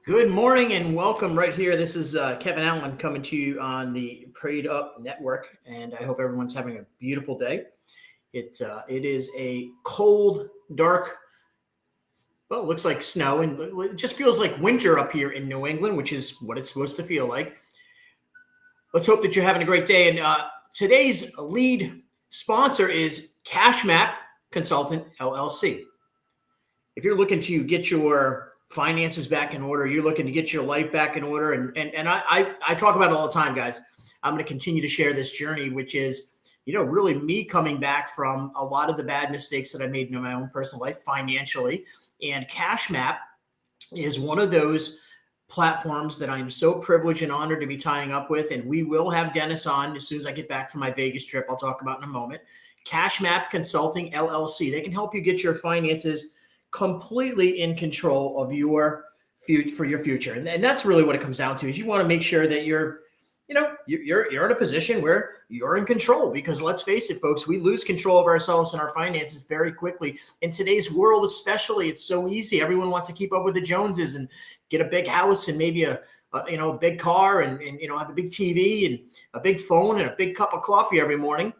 Good morning and welcome right here. This is KevinAlan coming to you on the Prayed Up Network, and I hope everyone's having a beautiful day. It is a cold, dark, well, it looks like snow, and it just feels like winter up here in New England, which is what it's supposed to feel like. Let's hope that you're having a great day. And today's lead sponsor is CashMap Consultant, LLC. If you're looking to get your finances back in order, you're looking to get your life back in order. And I talk about it all the time, guys. I'm going to continue to share this journey, which is, really me coming back from a lot of the bad mistakes that I made in my own personal life financially. And CashMap is one of those platforms that I'm so privileged and honored to be tying up with. And we will have Dennis on as soon as I get back from my Vegas trip. I'll talk about in a moment. CashMap Consulting, LLC. They can help you get your finances completely in control of your future. And that's really what it comes down to, is you want to make sure that you're in a position where you're in control, because let's face it, folks, we lose control of ourselves and our finances very quickly. In today's world, especially, it's so easy. Everyone wants to keep up with the Joneses and get a big house and maybe a big car and have a big TV and a big phone and a big cup of coffee every morning.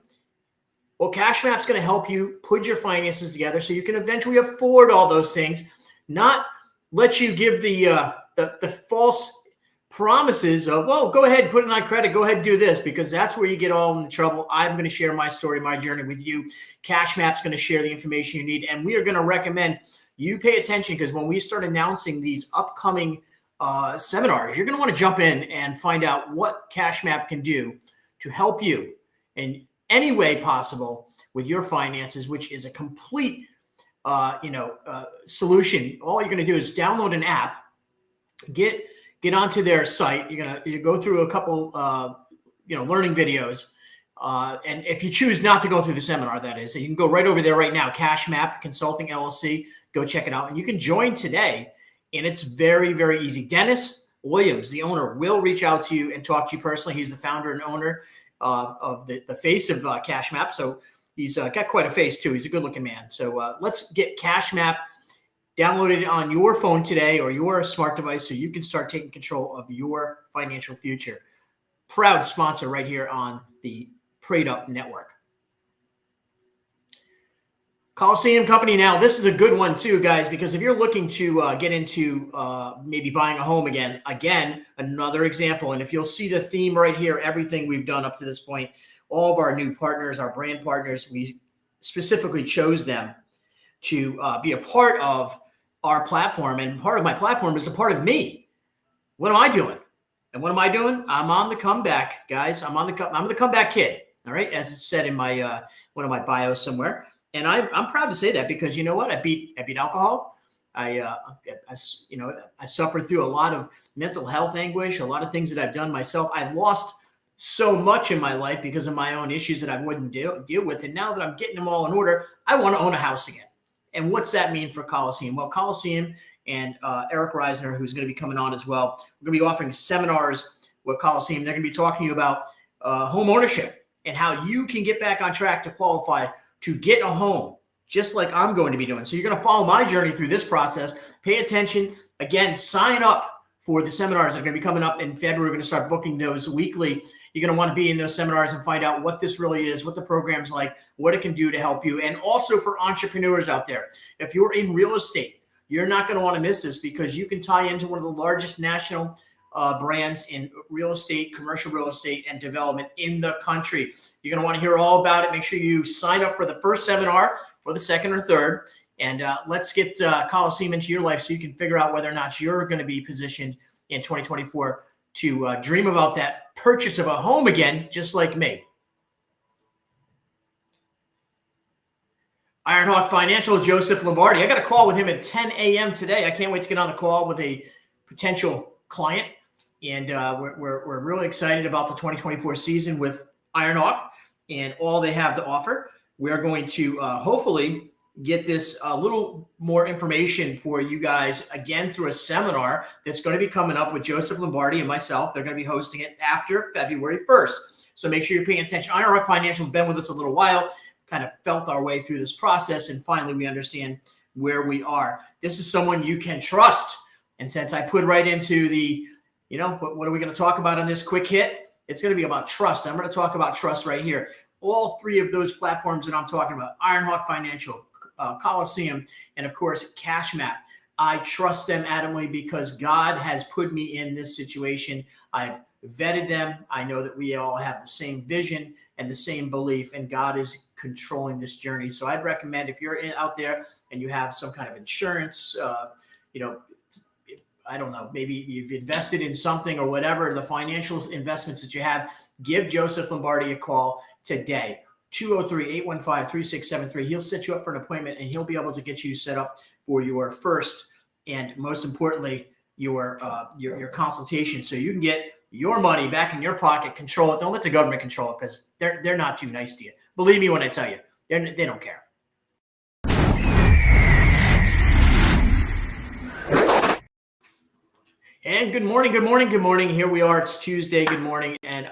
Well, CashMap's going to help you put your finances together so you can eventually afford all those things, not let you give the false promises of, oh, go ahead and put it on credit, go ahead and do this, because that's where you get all in the trouble. I'm going to share my story, my journey with you. CashMap's going to share the information you need, and we are going to recommend you pay attention, because when we start announcing these upcoming seminars, you're going to want to jump in and find out what CashMap can do to help you in any way possible with your finances, which is a complete solution. All you're going to do is download an app, get onto their site. You go through a couple learning videos, and if you choose not to go through the seminar, that is, you can go right over there right now. CashMap Consulting, LLC. Go check it out, and you can join today. And it's very, very easy. Dennis Williams, the owner, will reach out to you and talk to you personally. He's the founder and owner of the face of CashMap. So he's got quite a face too. He's a good looking man. So let's get CashMap downloaded on your phone today or your smart device so you can start taking control of your financial future. Proud sponsor right here on the Prayed Up Network. Coliseum Company. Now, this is a good one too, guys, because if you're looking to get into maybe buying a home again, another example. And if you'll see the theme right here, everything we've done up to this point, all of our new partners, our brand partners, we specifically chose them to be a part of our platform. And part of my platform is a part of me. What am I doing? And what am I doing? I'm on the comeback, guys. I'm the comeback kid. All right, as it's said in my one of my bios somewhere. And I'm proud to say that, because you know what? I beat alcohol. I suffered through a lot of mental health anguish, a lot of things that I've done myself. I've lost so much in my life because of my own issues that I wouldn't deal with. And now that I'm getting them all in order, I want to own a house again. And what's that mean for Coliseum? Well, Coliseum and Eric Reisner, who's going to be coming on as well, we're going to be offering seminars with Coliseum. They're going to be talking to you about home ownership and how you can get back on track to qualify to get a home, just like I'm going to be doing. So you're going to follow my journey through this process. Pay attention. Again, sign up for the seminars that are going to be coming up in February. We're going to start booking those weekly. You're going to want to be in those seminars and find out what this really is, what the program's like, what it can do to help you. And also for entrepreneurs out there, if you're in real estate, you're not going to want to miss this, because you can tie into one of the largest national brands in real estate, commercial real estate, and development in the country. You're going to want to hear all about it. Make sure you sign up for the first seminar or the second or third, and let's get Coliseum into your life so you can figure out whether or not you're going to be positioned in 2024 to dream about that purchase of a home again, just like me. Ironhawk Financial, Joseph Lombardi. I got a call with him at 10 a.m. today. I can't wait to get on the call with a potential client. And we're really excited about the 2024 season with Ironhawk and all they have to offer. We're going to hopefully get this a little more information for you guys again through a seminar that's going to be coming up with Joseph Lombardi and myself. They're going to be hosting it after February 1st. So make sure you're paying attention. Ironhawk Financial has been with us a little while, kind of felt our way through this process, and finally we understand where we are. This is someone you can trust. And since I put right into the, what are we going to talk about on this quick hit? It's going to be about trust. I'm going to talk about trust right here. All three of those platforms that I'm talking about, Ironhawk Financial, Coliseum, and of course, CashMap. I trust them adamantly because God has put me in this situation. I've vetted them. I know that we all have the same vision and the same belief, and God is controlling this journey. So I'd recommend, if you're out there and you have some kind of insurance, I don't know, maybe you've invested in something or whatever, the financial investments that you have, give Joseph Lombardi a call today. 203-815-3673. He'll set you up for an appointment, and he'll be able to get you set up for your first and most importantly, your consultation, so you can get your money back in your pocket, control it. Don't let the government control it, because they're not too nice to you. Believe me when I tell you, they don't care. And good morning. Here we are. It's Tuesday. Good morning. And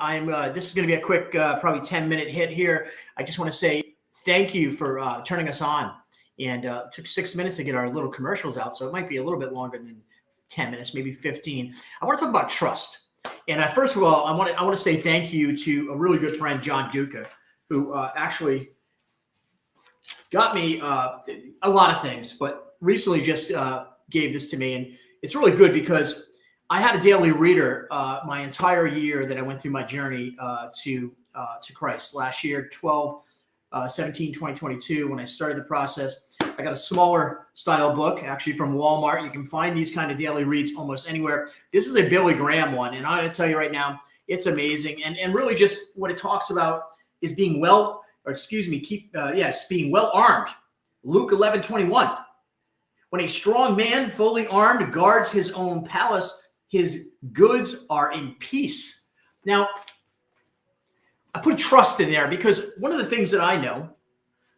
this is going to be a quick, probably 10-minute hit here. I just want to say thank you for turning us on. And it took 6 minutes to get our little commercials out, so it might be a little bit longer than 10 minutes, maybe 15. I want to talk about trust. And first of all, I want to say thank you to a really good friend, John Duca, who actually got me a lot of things, but recently just gave this to me. And it's really good because I had a daily reader my entire year that I went through my journey to Christ. Last year, 12/17/2022, when I started the process, I got a smaller style book, actually from Walmart. You can find these kind of daily reads almost anywhere. This is a Billy Graham one, and I'm going to tell you right now, it's amazing. And really just what it talks about is being being well armed. Luke 11:21. When a strong man, fully armed, guards his own palace, his goods are in peace. Now, I put trust in there because one of the things that I know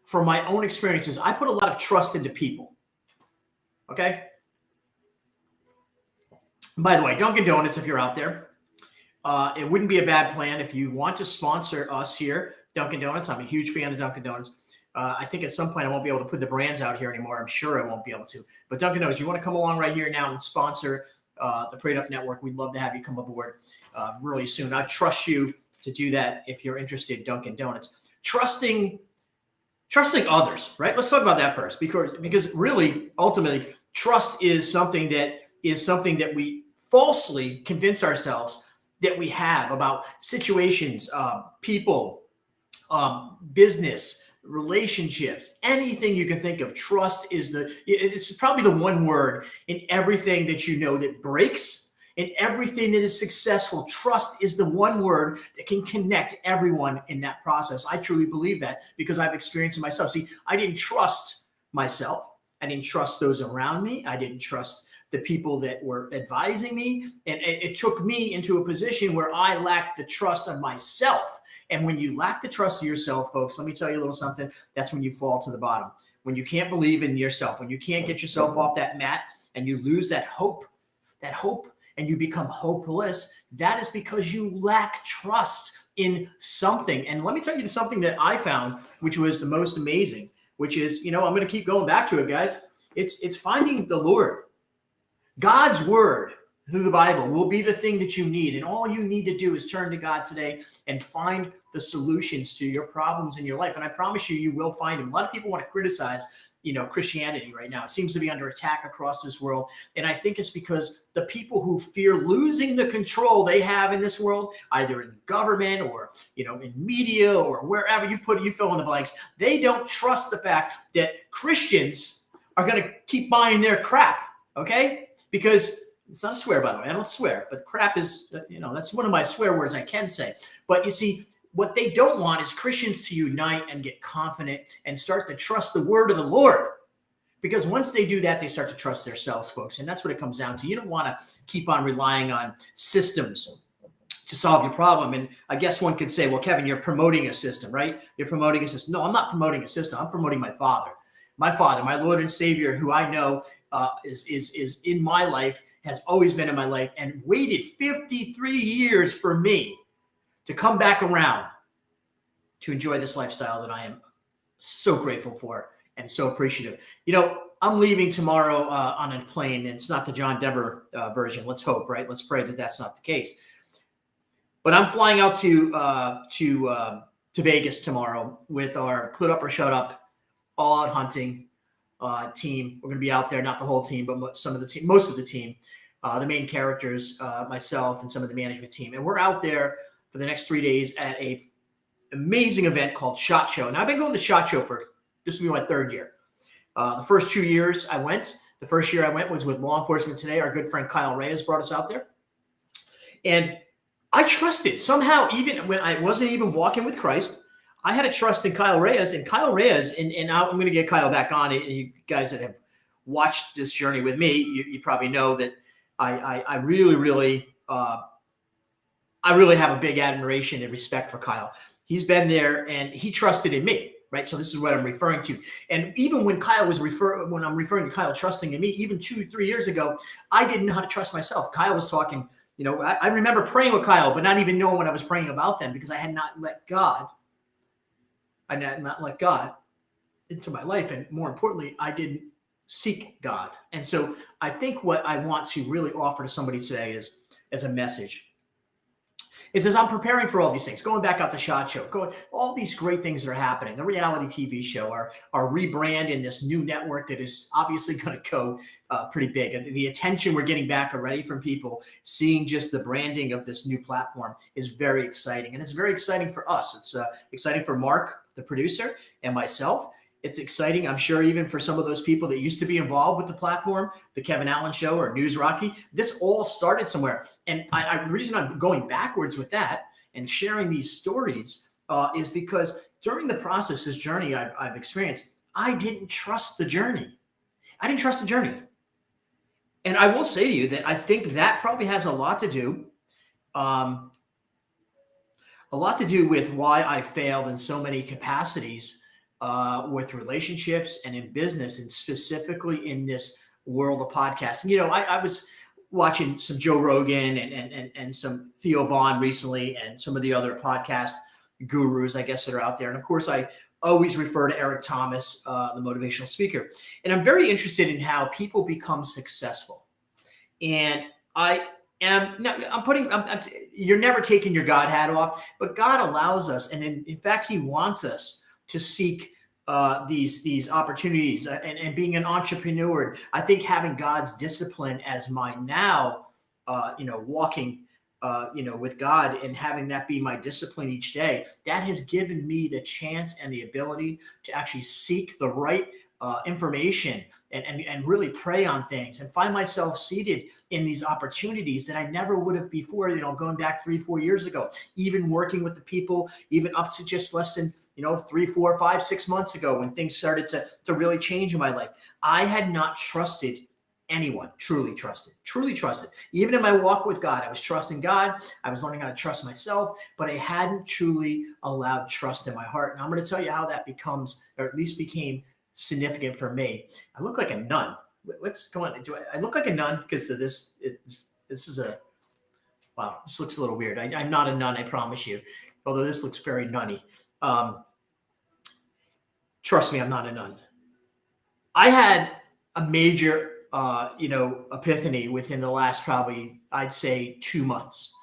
from my own experiences, I put a lot of trust into people. Okay? By the way, Dunkin' Donuts, if you're out there, it wouldn't be a bad plan if you want to sponsor us here, Dunkin' Donuts. I'm a huge fan of Dunkin' Donuts. I think at some point I won't be able to put the brands out here anymore. I'm sure I won't be able to. But Dunkin' Donuts, you want to come along right here now and sponsor the Prayed Up Network, we'd love to have you come aboard really soon. I trust you to do that if you're interested, Dunkin' Donuts. Trusting others, right? Let's talk about that first, because really, ultimately, trust is something that we falsely convince ourselves that we have about situations, people, business, relationships, anything you can think of. Trust is it's probably the one word in everything that that breaks. In everything that is successful, trust is the one word that can connect everyone in that process. I truly believe that because I've experienced it myself. See, I didn't trust myself. I didn't trust those around me. I didn't trust the people that were advising me. And it took me into a position where I lacked the trust of myself. And when you lack the trust of yourself, folks, let me tell you a little something. That's when you fall to the bottom. When you can't believe in yourself, when you can't get yourself off that mat and you lose that hope, and you become hopeless, that is because you lack trust in something. And let me tell you something that I found, which was the most amazing, which is, I'm going to keep going back to it, guys. It's finding the Lord. God's word through the Bible will be the thing that you need. And all you need to do is turn to God today and find the solutions to your problems in your life. And I promise you will find them. A lot of people want to criticize Christianity right now. It seems to be under attack across this world. And I think it's because the people who fear losing the control they have in this world, either in government or, in media or wherever you fill in the blanks, they don't trust the fact that Christians are going to keep buying their crap. Okay? Because it's not a swear, by the way. I don't swear, but crap is, that's one of my swear words I can say. But you see, what they don't want is Christians to unite and get confident and start to trust the word of the Lord. Because once they do that, they start to trust themselves, folks. And that's what it comes down to. You don't want to keep on relying on systems to solve your problem. And I guess one could say, well, Kevin, you're promoting a system, right? You're promoting a system. No, I'm not promoting a system. I'm promoting my Father. My Father, my Lord and Savior, who I know is in my life, has always been in my life, and waited 53 years for me to come back around to enjoy this lifestyle that I am so grateful for and so appreciative. I'm leaving tomorrow on a plane, and it's not the John Denver version. Let's hope, right? Let's pray that that's not the case. But I'm flying out to Vegas tomorrow with our Put Up or Shut Up All Out Hunting team. We're going to be out there, not the whole team, but most of the team, the main characters, myself, and some of the management team. And we're out there for the next 3 days at a amazing event called SHOT Show. Now, I've been going to SHOT Show for this will be my third year. The first 2 years I went. The first year I went was with Law Enforcement Today. Our good friend Kyle Reyes brought us out there. And I trusted somehow, even when I wasn't even walking with Christ, I had a trust in Kyle Reyes. And Kyle Reyes, and I'm going to get Kyle back on. And you guys that have watched this journey with me, you probably know that I really have a big admiration and respect for Kyle. He's been there and he trusted in me, right? So this is what I'm referring to. And even when when I'm referring to Kyle trusting in me, even 2-3 years ago, I didn't know how to trust myself. Kyle was talking, I remember praying with Kyle, but not even knowing what I was praying about them because I had not let God into my life. And more importantly, I didn't seek God. And so I think what I want to really offer to somebody today is as a message is as I'm preparing for all these things, going back out the SHOT Show, all these great things that are happening, the reality TV show, our rebrand in this new network that is obviously going to go pretty big. And the attention we're getting back already from people, seeing just the branding of this new platform is very exciting. And it's very exciting for us. It's exciting for Mark, the producer, and myself. It's exciting, I'm sure, even for some of those people that used to be involved with the platform, the KevinAlan Show or News Rocky. This all started somewhere. And the reason I'm going backwards with that and sharing these stories is because during the process, this journey I've experienced, I didn't trust the journey. And I will say to you that I think that probably has a lot to do with why I failed in so many capacities with relationships and in business, and specifically in this world of podcasting. I was watching some Joe Rogan and some Theo Vaughn recently, and some of the other podcast gurus, I guess, that are out there. And of course, I always refer to Eric Thomas, the motivational speaker. And I'm very interested in how people become successful. And you're never taking your God hat off, but God allows us, and in fact, He wants us to seek these opportunities and being an entrepreneur. I think having God's discipline as my now, walking, with God and having that be my discipline each day, that has given me the chance and the ability to actually seek the right information and really pray on things and find myself seated in these opportunities that I never would have before, going back 3-4 years ago, even working with the people, even up to just less than 3, 4, 5, 6 months ago when things started to really change in my life. I had not trusted anyone, truly trusted. Even in my walk with God, I was trusting God. I was learning how to trust myself, but I hadn't truly allowed trust in my heart. And I'm going to tell you how that becomes, or at least became, significant for me. I look like a nun. What's going on? I look like a nun because of this? This looks a little weird. I'm not a nun, I promise you. Although this looks very nunny. Trust me, I'm not a nun. I had a major, epiphany within the last probably, I'd say, 2 months.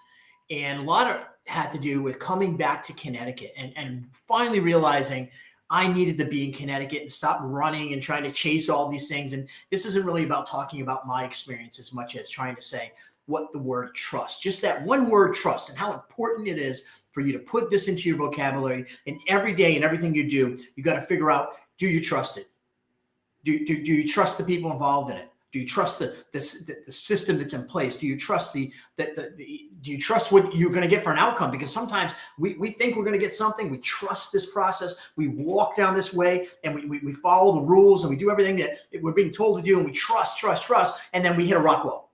And a lot of had to do with coming back to Connecticut and finally realizing I needed to be in Connecticut and stop running and trying to chase all these things. And this isn't really about talking about my experience as much as trying to say what the word trust, just that one word trust, and how important it is for you to put this into your vocabulary. And every day and everything you do, you got to figure out, do you trust it? Do you trust the people involved in it? Do you trust the system that's in place? Do you trust do you trust what you're going to get for an outcome? Because sometimes we think we're going to get something. We trust this process. We walk down this way and we follow the rules and we do everything that we're being told to do, and we trust, and then we hit a rock wall.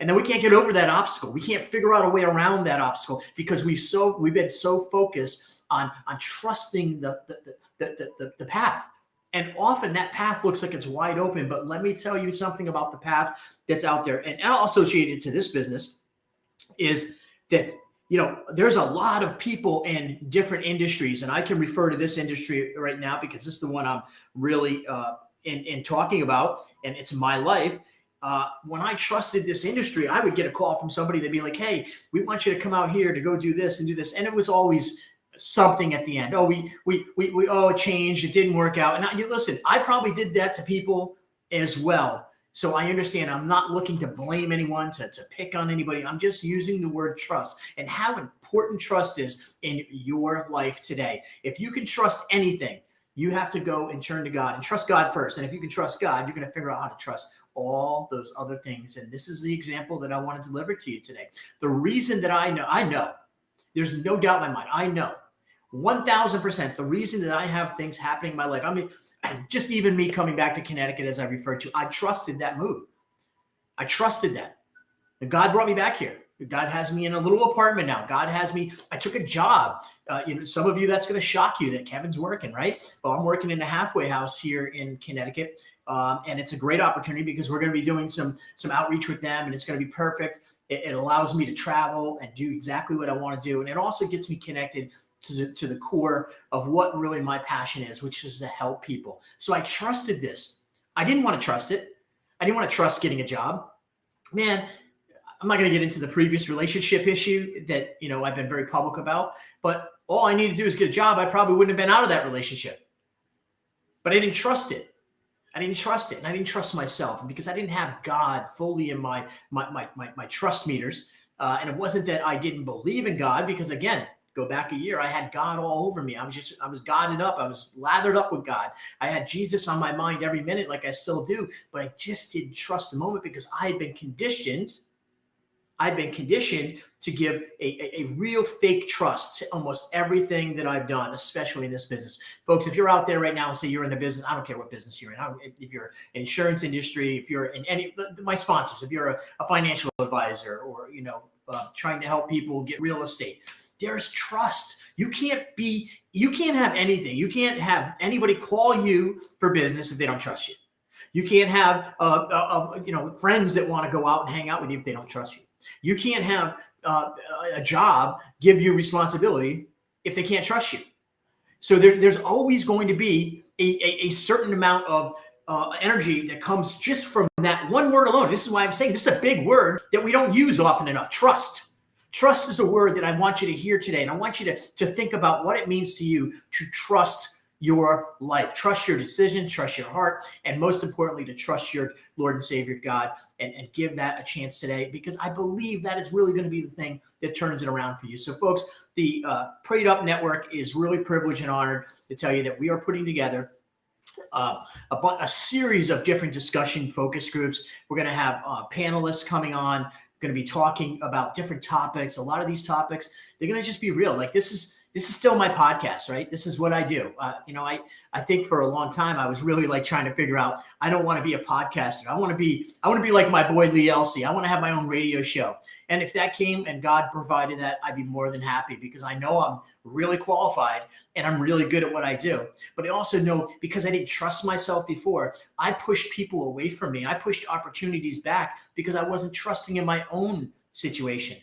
And then we can't get over that obstacle. We can't figure out a way around that obstacle because we've been so focused on trusting the path. And often that path looks like it's wide open, but let me tell you something about the path that's out there. And associated to this business is that, there's a lot of people in different industries, and I can refer to this industry right now because this is the one I'm really in talking about, and it's my life. When I trusted this industry, I would get a call from somebody. They'd be like, "Hey, we want you to come out here to go do this and do this," and it was always something at the end. Oh, it changed. It didn't work out. And listen, I probably did that to people as well. So I understand. I'm not looking to blame anyone, to pick on anybody. I'm just using the word trust and how important trust is in your life today. If you can trust anything, you have to go and turn to God and trust God first. And if you can trust God, you're going to figure out how to trust all those other things. And this is the example that I want to deliver to you today. The reason that I know, there's no doubt in my mind, I know 1000% the reason that I have things happening in my life. I mean, just even me coming back to Connecticut, as I referred to, I trusted that move. I trusted that. And God brought me back here. God has me in a little apartment now. God has me. I took a job. Some of you, that's going to shock you that Kevin's working, right? Well, I'm working in a halfway house here in Connecticut. And it's a great opportunity because we're going to be doing some outreach with them, and it's going to be perfect. It allows me to travel and do exactly what I want to do. And it also gets me connected to the core of what really my passion is, which is to help people. So I trusted this. I didn't want to trust it. I didn't want to trust getting a job. Man, I'm not going to get into the previous relationship issue that, I've been very public about, but all I need to do is get a job. I probably wouldn't have been out of that relationship, but I didn't trust it. I didn't trust it. And I didn't trust myself. And because I didn't have God fully in my trust meters. And it wasn't that I didn't believe in God, because again, go back a year, I had God all over me. I was godded up. I was lathered up with God. I had Jesus on my mind every minute, like I still do, but I just didn't trust the moment because I had been conditioned. I've been conditioned to give a real fake trust to almost everything that I've done, especially in this business. Folks, if you're out there right now and say you're in the business, I don't care what business you're in. If you're in insurance industry, if you're in any, my sponsors, if you're a financial advisor or, trying to help people get real estate, there's trust. You can't have anything. You can't have anybody call you for business if they don't trust you. You can't have, friends that want to go out and hang out with you if they don't trust you. You can't have a job give you responsibility if they can't trust you. So there's always going to be a certain amount of energy that comes just from that one word alone. This is why I'm saying this is a big word that we don't use often enough. Trust. Trust is a word that I want you to hear today. And I want you to think about what it means to you to trust your life, trust your decisions, trust your heart, and most importantly, to trust your Lord and Savior God and give that a chance today, because I believe that is really going to be the thing that turns it around for you. So folks, the Prayed Up Network is really privileged and honored to tell you that we are putting together a series of different discussion focus groups. We're going to have panelists coming on, going to be talking about different topics. A lot of these topics, they're going to just be real. Like this is still my podcast, right? This is what I do. I think for a long time, I was really like trying to figure out, I don't want to be a podcaster. I want to be like my boy, Lee Elsey. I want to have my own radio show. And if that came and God provided that, I'd be more than happy, because I know I'm really qualified and I'm really good at what I do. But I also know, because I didn't trust myself before, I pushed people away from me. I pushed opportunities back because I wasn't trusting in my own situation.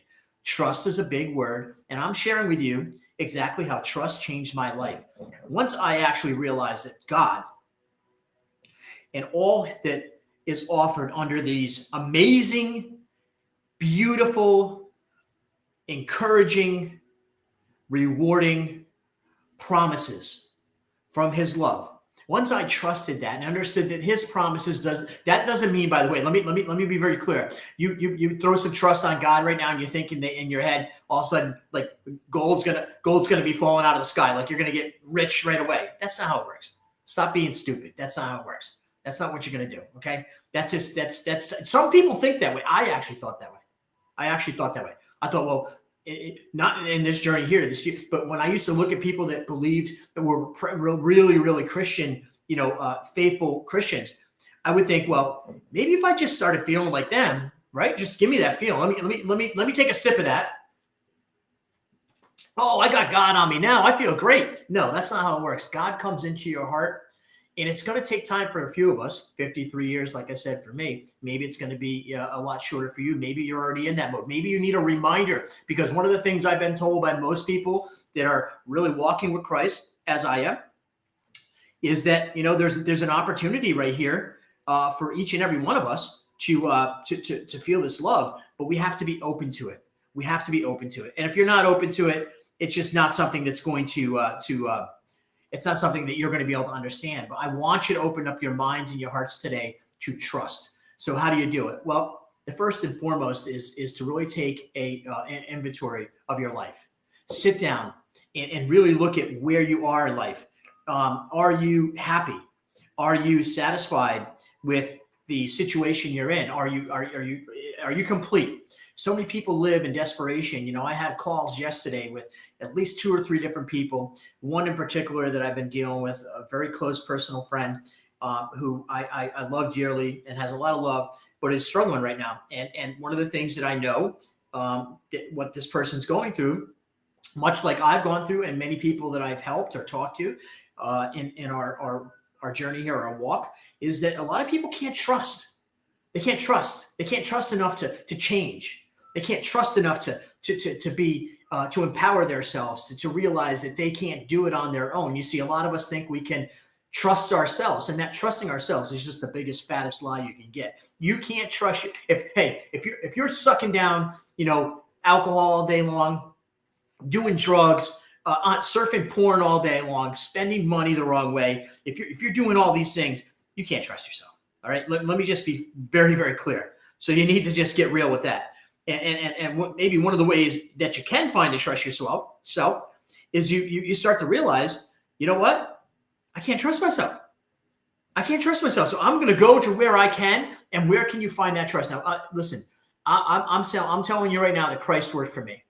Trust is a big word, and I'm sharing with you exactly how trust changed my life. Once I actually realized that God and all that is offered under these amazing, beautiful, encouraging, rewarding promises from his love. Once I trusted that and understood that his promises doesn't mean, by the way, let me be very clear. You throw some trust on God right now and you're thinking that in your head, all of a sudden, like gold's gonna be falling out of the sky, like you're gonna get rich right away. That's not how it works. Stop being stupid. That's not how it works. That's not what you're gonna do. Okay. That's some people think that way. I actually thought that way. I thought, well, not in this journey here, but when I used to look at people that believed that were really, really Christian, faithful Christians, I would think, well, maybe if I just started feeling like them, right? Just give me that feeling. Let me take a sip of that. Oh, I got God on me now. I feel great. No, that's not how it works. God comes into your heart. And it's going to take time for a few of us, 53 years, like I said, for me. Maybe it's going to be a lot shorter for you. Maybe you're already in that mode. Maybe you need a reminder, because one of the things I've been told by most people that are really walking with Christ, as I am, is that, there's an opportunity right here for each and every one of us to feel this love, but we have to be open to it. We have to be open to it. And if you're not open to it, it's just not something that's going it's not something that you're going to be able to understand. But I want you to open up your minds and your hearts today to trust. So how do you do it? Well, the first and foremost is to really take an inventory of your life. Sit down and really look at where you are in life. Are you happy? Are you satisfied with the situation you're in? Are you complete? So many people live in desperation. I had calls yesterday with at least 2 or 3 different people. One in particular that I've been dealing with, a very close personal friend who I love dearly and has a lot of love, but is struggling right now. And one of the things that I know what this person's going through, much like I've gone through, and many people that I've helped or talked to in our journey here, our walk, is that a lot of people can't trust. They can't trust. They can't trust enough to change. They can't trust enough to empower themselves, to realize that they can't do it on their own. You see, a lot of us think we can trust ourselves, and that trusting ourselves is just the biggest, fattest lie you can get. You can't trust you. If you're sucking down, alcohol all day long, doing drugs, surfing porn all day long, spending money the wrong way, if you're doing all these things, you can't trust yourself. All right. Let me just be very, very clear. So you need to just get real with that. And maybe one of the ways that you can find to trust yourself is you start to realize, you know what? I can't trust myself. I can't trust myself. So I'm going to go to where I can. And where can you find that trust? Now, listen, I'm telling you right now that Christ worked for me.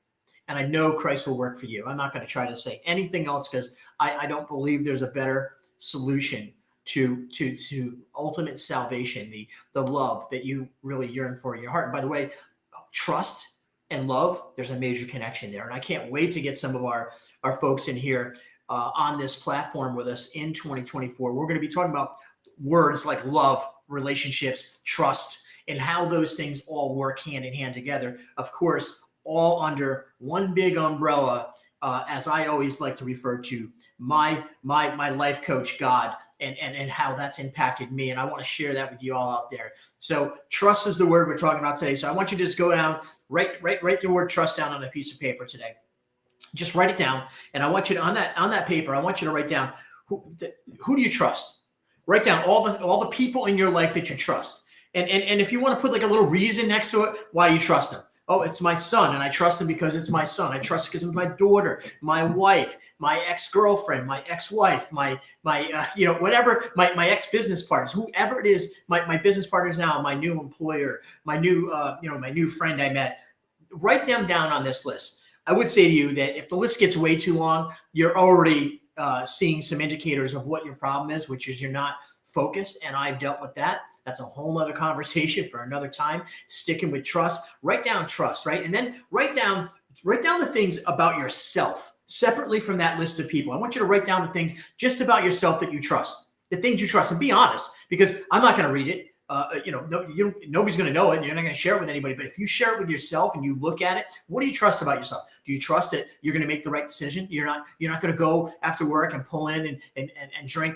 And I know Christ will work for you. I'm not going to try to say anything else because I don't believe there's a better solution to ultimate salvation, the love that you really yearn for in your heart. And by the way, trust and love, there's a major connection there. And I can't wait to get some of our folks in here on this platform with us in 2024. We're going to be talking about words like love, relationships, trust, and how those things all work hand in hand together. Of course, all under one big umbrella, as I always like to refer to my life coach, God, and how that's impacted me. And I want to share that with you all out there. So trust is the word we're talking about today. So I want you to just go down, write the word trust down on a piece of paper today. Just write it down. And I want you to, on that paper, I want you to write down who do you trust? Write down all the people in your life that you trust. And if you want to put like a little reason next to it, why you trust them. Oh, it's my son, and I trust him because it's my son. I trust because it's my daughter, my wife, my ex-girlfriend, my ex-wife, my whatever, my ex-business partners, whoever it is, my business partners now, my new employer, my new friend I met. Write them down on this list. I would say to you that if the list gets way too long, you're already seeing some indicators of what your problem is, which is you're not focused, and I've dealt with that. That's a whole other conversation for another time. Sticking with trust. Write down trust, right? And then write down the things about yourself separately from that list of people. I want you to write down the things just about yourself that you trust, the things you trust, and be honest, because I'm not going to read it. Nobody's going to know it, and you're not going to share it with anybody. But if you share it with yourself and you look at it, what do you trust about yourself? Do you trust that you're going to make the right decision? You're not going to go after work and pull in and drink,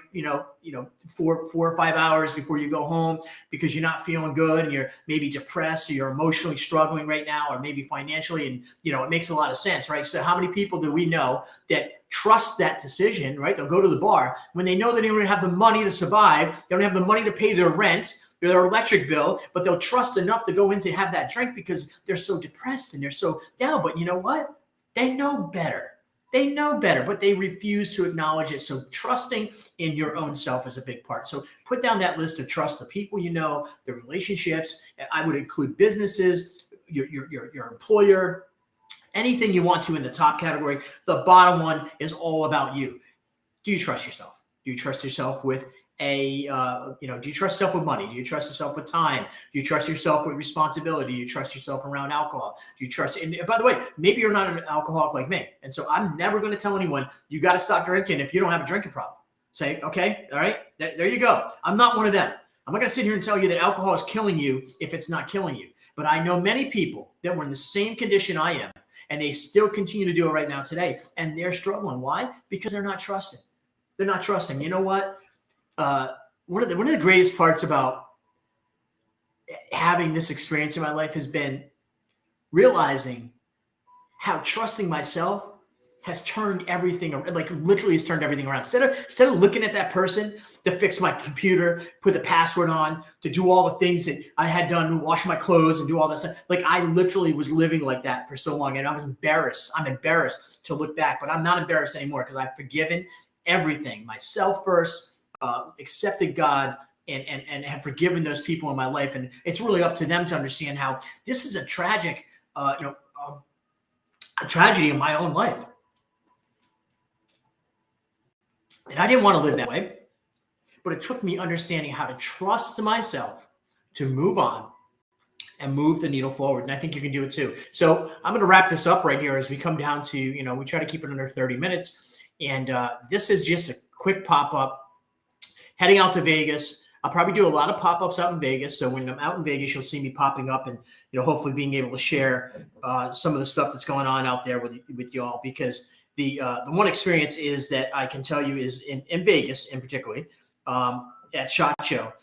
4 or 5 hours before you go home because you're not feeling good and you're maybe depressed or you're emotionally struggling right now or maybe financially, and it makes a lot of sense, right? So how many people do we know that trust that decision, right? They'll go to the bar when they know that they don't have the money to survive, they don't have the money to pay their rent, their electric bill, but they'll trust enough to go in to have that drink because they're so depressed and they're so down. But you know what? They know better. They know better, but they refuse to acknowledge it. So trusting in your own self is a big part. So put down that list of trust, the people you know, the relationships. I would include businesses, your employer, anything you want to in the top category. The bottom one is all about you. Do you trust yourself? Do you trust yourself with do you trust yourself with money? Do you trust yourself with time? Do you trust yourself with responsibility? Do you trust yourself around alcohol? Do you trust, and by the way, maybe you're not an alcoholic like me. And so I'm never going to tell anyone you got to stop drinking if you don't have a drinking problem. Say, okay, all right, there you go. I'm not one of them. I'm not going to sit here and tell you that alcohol is killing you if it's not killing you. But I know many people that were in the same condition I am, and they still continue to do it right now today. And they're struggling. Why? Because they're not trusting. They're not trusting. You know what? one of the greatest parts about having this experience in my life has been realizing how trusting myself has turned everything around, like literally has turned everything around. Instead of looking at that person to fix my computer, put the password on, to do all the things that I had done, wash my clothes and do all that stuff. Like I literally was living like that for so long, and I was embarrassed. I'm embarrassed to look back, but I'm not embarrassed anymore because I've forgiven everything, myself first, accepted God, and have forgiven those people in my life. And it's really up to them to understand how this is a tragic, a tragedy in my own life. And I didn't want to live that way, but it took me understanding how to trust myself to move on and move the needle forward. And I think you can do it too. So I'm going to wrap this up right here as we come down to, we try to keep it under 30 minutes. And this is just a quick pop-up heading out to Vegas. I'll probably do a lot of pop-ups out in Vegas. So when I'm out in Vegas, you'll see me popping up and, hopefully being able to share some of the stuff that's going on out there with y'all, because the one experience is that I can tell you is in Vegas in particular, at SHOT Show.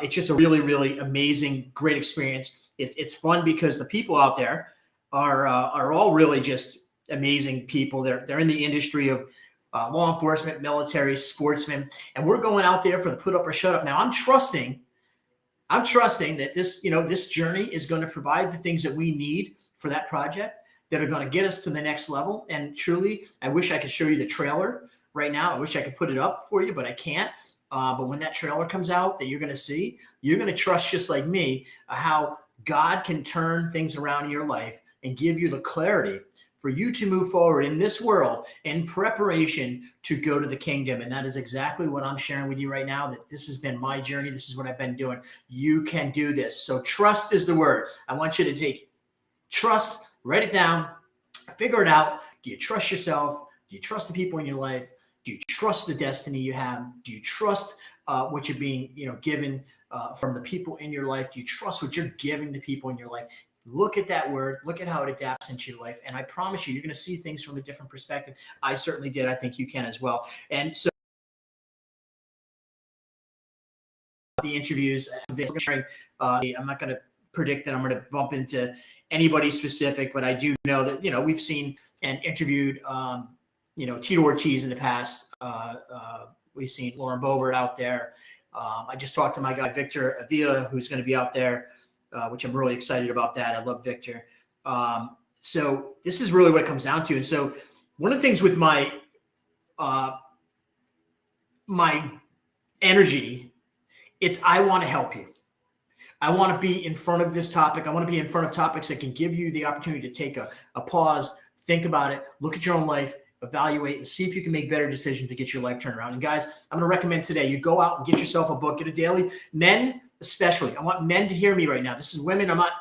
It's just a really, really amazing, great experience. It's fun because the people out there are all really just amazing people. They're in the industry of law enforcement, military, sportsmen, and we're going out there for the put up or shut up. Now I'm trusting that this journey is going to provide the things that we need for that project that are going to get us to the next level. And truly, I wish I could show you the trailer right now. I wish I could put it up for you, but I can't. But when that trailer comes out that you're going to see, you're going to trust, just like me, how God can turn things around in your life and give you the clarity for you to move forward in this world in preparation to go to the kingdom. And that is exactly what I'm sharing with you right now, that this has been my journey. This is what I've been doing. You can do this. So trust is the word. I want you to take trust, write it down, figure it out. Do you trust yourself? Do you trust the people in your life? Do you trust the destiny you have? Do you trust what you're being, given from the people in your life? Do you trust what you're giving to people in your life? Look at that word. Look at how it adapts into your life. And I promise you, you're going to see things from a different perspective. I certainly did. I think you can as well. And so the interviews, I'm not going to predict that I'm going to bump into anybody specific, but I do know that, we've seen and interviewed, Tito Ortiz in the past. We've seen Lauren Boebert out there. I just talked to my guy, Victor Avila, who's going to be out there, which I'm really excited about that. I love Victor. So this is really what it comes down to. And so one of the things with my energy, it's I want to help you. I want to be in front of this topic. I want to be in front of topics that can give you the opportunity to take a pause, think about it, look at your own life, evaluate, and see if you can make better decisions to get your life turned around. And guys, I'm going to recommend today you go out and get yourself a book, get a daily. Men especially, I want men to hear me right now. This is women. I'm not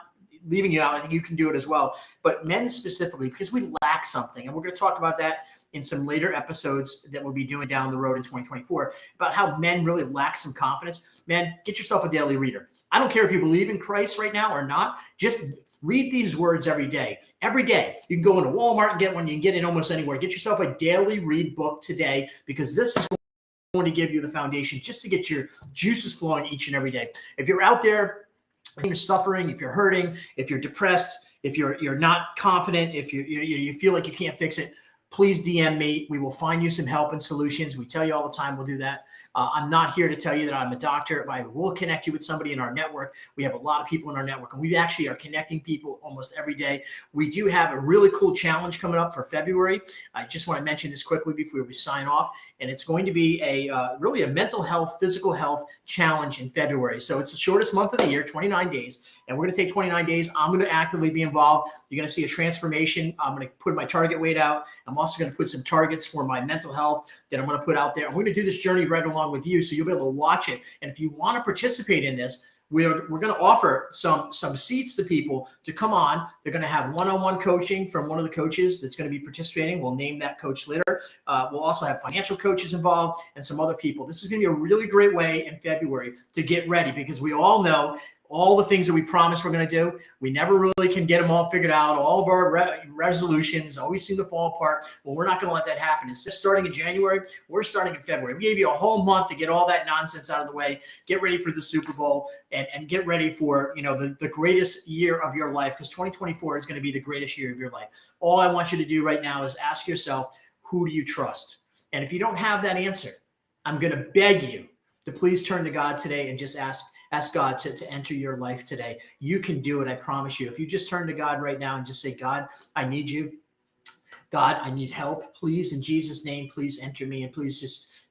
leaving you out. I think you can do it as well. But men specifically, because we lack something. And we're going to talk about that in some later episodes that we'll be doing down the road in 2024, about how men really lack some confidence. Man, get yourself a daily reader. I don't care if you believe in Christ right now or not. Just read these words every day. Every day. You can go into Walmart and get one. You can get it almost anywhere. Get yourself a daily read book today, because this is going to give you the foundation just to get your juices flowing each and every day. If you're out there, if you're suffering, if you're hurting, if you're depressed, if you're not confident, if you feel like you can't fix it, please DM me. We will find you some help and solutions. We tell you all the time we'll do that. I'm not here to tell you that I'm a doctor. I will connect you with somebody in our network. We have a lot of people in our network, and we actually are connecting people almost every day. We do have a really cool challenge coming up for February. I just want to mention this quickly before we sign off, and it's going to be really a mental health, physical health challenge in February. So it's the shortest month of the year, 29 days, and we're going to take 29 days. I'm going to actively be involved. You're going to see a transformation. I'm going to put my target weight out. I'm also going to put some targets for my mental health that I'm going to put out there. I'm going to do this journey right along with you, so you'll be able to watch it. And if you want to participate in this, we're going to offer some seats to people to come on. They're going to have one-on-one coaching from one of the coaches that's going to be participating. We'll name that coach later. We'll also have financial coaches involved and some other people. This is going to be a really great way in February to get ready, because we all know all the things that we promised we're going to do. We never really can get them all figured out. All of our resolutions always seem to fall apart. Well, we're not going to let that happen. Instead of starting in January, we're starting in February. We gave you a whole month to get all that nonsense out of the way, get ready for the Super Bowl, and get ready for, the greatest year of your life, because 2024 is going to be the greatest year of your life. All I want you to do right now is ask yourself, who do you trust? And if you don't have that answer, I'm going to beg you to please turn to God today and just ask God to enter your life today. You can do it. I promise you. If you just turn to God right now and just say, God, I need you. God, I need help. Please, in Jesus' name, please enter me, and please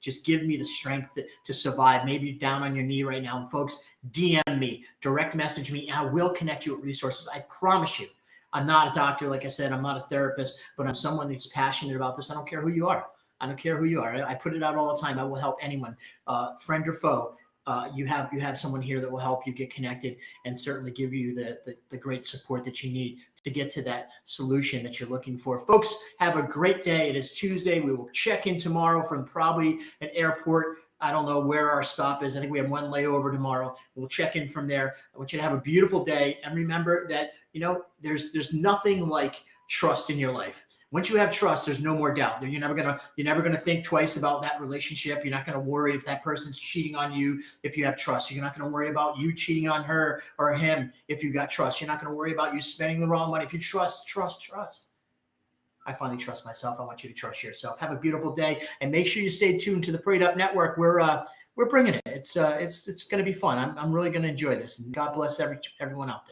just give me the strength to survive. Maybe you're down on your knee right now. And folks, DM me, direct message me, and I will connect you with resources. I promise you. I'm not a doctor. Like I said, I'm not a therapist, but I'm someone that's passionate about this. I don't care who you are. I don't care who you are. I put it out all the time. I will help anyone, friend or foe. You have someone here that will help you get connected and certainly give you the great support that you need to get to that solution that you're looking for. Folks, have a great day. It is Tuesday. We will check in tomorrow from probably an airport. I don't know where our stop is. I think we have one layover tomorrow. We'll check in from there. I want you to have a beautiful day. And remember that, there's nothing like trust in your life. Once you have trust, there's no more doubt. You're never gonna think twice about that relationship. You're not gonna worry if that person's cheating on you if you have trust. You're not gonna worry about you cheating on her or him if you got trust. You're not gonna worry about you spending the wrong money. If you trust. I finally trust myself. I want you to trust yourself. Have a beautiful day, and make sure you stay tuned to the Prayed Up Network. We're bringing it. It's gonna be fun. I'm really gonna enjoy this. And God bless everyone out there.